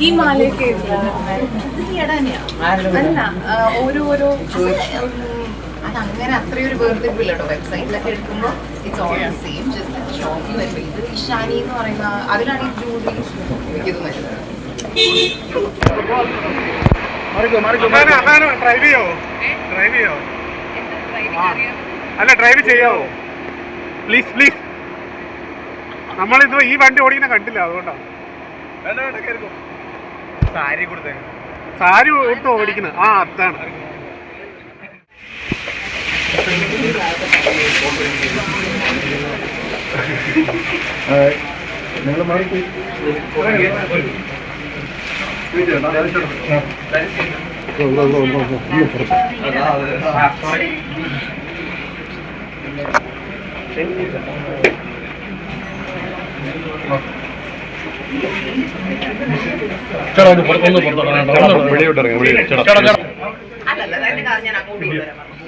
ഈ മാലയൊക്കെ അല്ല ഓരോരോ അതങ്ങനെ അത്രയൊരു വേർതിരിപ്പില്ല കേട്ടോ. വെബ്സൈറ്റിലൊക്കെ എടുക്കുമ്പോൾ it's all the same. Just ഷോപ്പിൽ വരുമ്പോൾ ഇത് ഇഷാനി എന്ന് പറയുന്ന അതിലാണ് ഈ ജൂലി ഇത് വരുന്നത്. അല്ല ഡ്രൈവ് ചെയ്യാവോ പ്ലീസ് പ്ലീസ്? നമ്മളിത് ഈ വണ്ടി ഓടിക്കുന്ന കണ്ടില്ല, അതുകൊണ്ടാണ്. സാരി കൊടുത്ത് ഓടിക്കുന്നത്. ആ അതാണ്. നിങ്ങൾ മാറി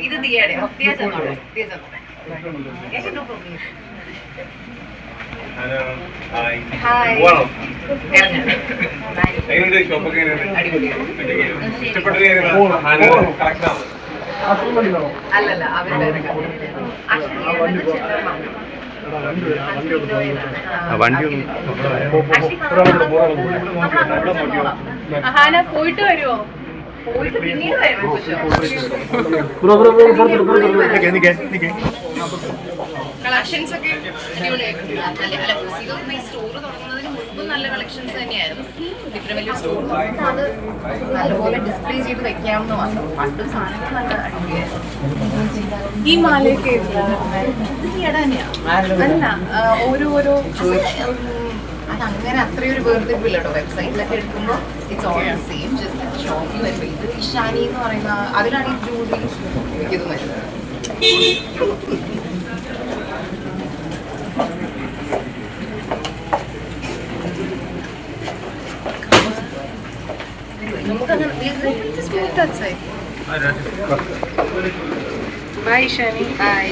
ഇത് ദിയയുടെ അല്ലല്ല അവരുടെ പോയിട്ട് വരുമോ? പോയിട്ട് പിന്നീട് കളക്ഷൻസ് ഒക്കെ സ്റ്റോർ തുടങ്ങുന്നതിന് മുമ്പ് നല്ല കളക്ഷൻസ് തന്നെയായിരുന്നു. ഇത്ര വലിയ സ്റ്റോർ അത് നല്ലപോലെ ഡിസ്പ്ലേ ചെയ്ത് വെക്കാമെന്ന് മാത്രം. പണ്ടും സാധനങ്ങൾ നല്ല അടിപൊളിയായിരുന്നു. ഈ മാലയൊക്കെ അല്ല ഓരോരോ അതങ്ങനെ അത്രയൊരു വേർതിരിപ്പില്ല കേട്ടോ. വെബ്സൈറ്റിലൊക്കെ എടുക്കുമ്പോൾ it's all the same. Just ഷോപ്പിൽ വരുമ്പോൾ ഇത് ഇഷാനി എന്ന് പറയുന്ന അതിലാണ് ഈ ജൂലി ഇത് വരുന്നത്. Bye, Shani. Bye.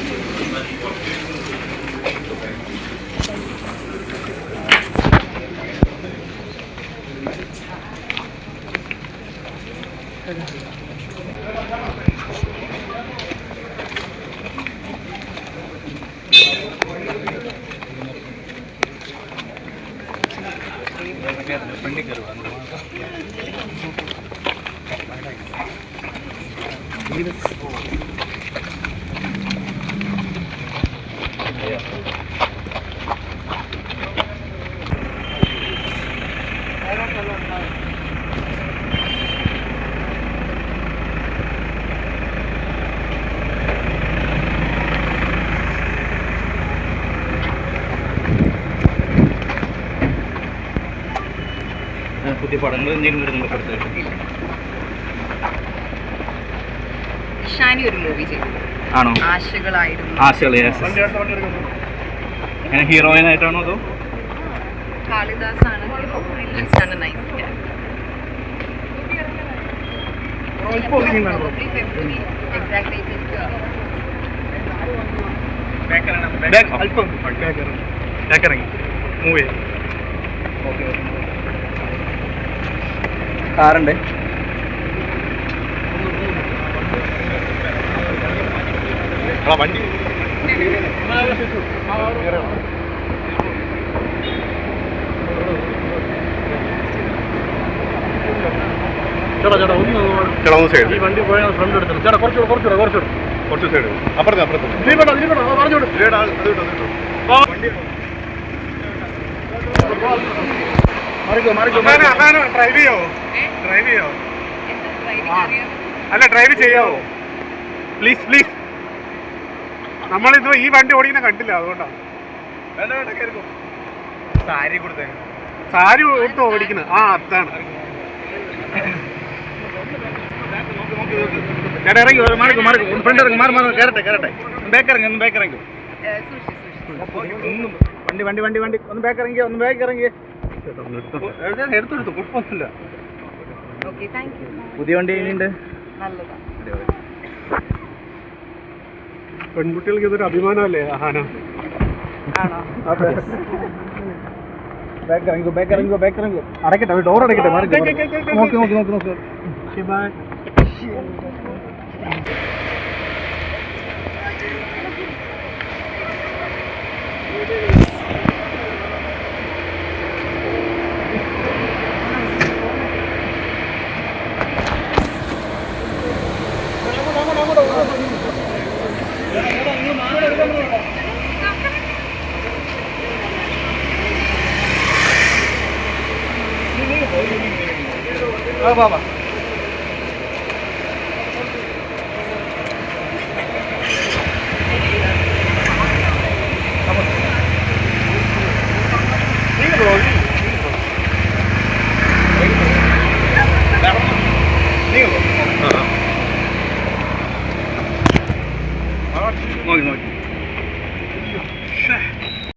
പുതിയ പടങ്ങൾ എന്തെങ്കിലും വരുന്നുണ്ടോ? ഷാനി ഒരു മൂവി ചെയ്തു. ആണോ? ആശകളായിരുന്നു. ആശകൾ ഹീറോയിൻ ആയിട്ടാണോ അതോ? കാളിദാസ് ആണ്. നൈസ് മൂവി കാറുണ്ട്. വണ്ടി ചേട്ടാ ഒന്ന് സൈഡ്. ഈ വണ്ടി പോയാൽ ഫ്രണ്ട് എടുത്തു. ചേട്ടാ കുറച്ച് സൈഡ് അപ്പുറത്ത് ഡ്രൈവ് ചെയ്യോ? അല്ല ഡ്രൈവ് ചെയ്യാവോ പ്ലീസ്? നമ്മളിത് ഈ വണ്ടി ഓടിക്കുന്ന കണ്ടില്ല, അതുകൊണ്ടാണ്. സാരി കൊടുത്ത് ഓടിക്കുന്നത്. ആ അതാണ്. ചേട്ടാ ഇറങ്ങി ഫ്രണ്ട് ഇറങ്ങി കയറട്ടെ ബേക്കിറങ്ങി വണ്ടി ഒന്ന് ബേക്കിറങ്ങി എടുത്തെടുത്തു. കുഴപ്പമൊന്നുമില്ല. പുതിയ വണ്ടി എങ്ങനെയുണ്ട്? പെൺകുട്ടികൾക്ക് ഇതൊരു അഭിമാനമല്ലേ ആഹാന? അടയ്ക്കട്ടെ ഡോർ അടയ്ക്കട്ടെ നോക്കി നോക്കി നോക്കി നോക്കി ബാബാ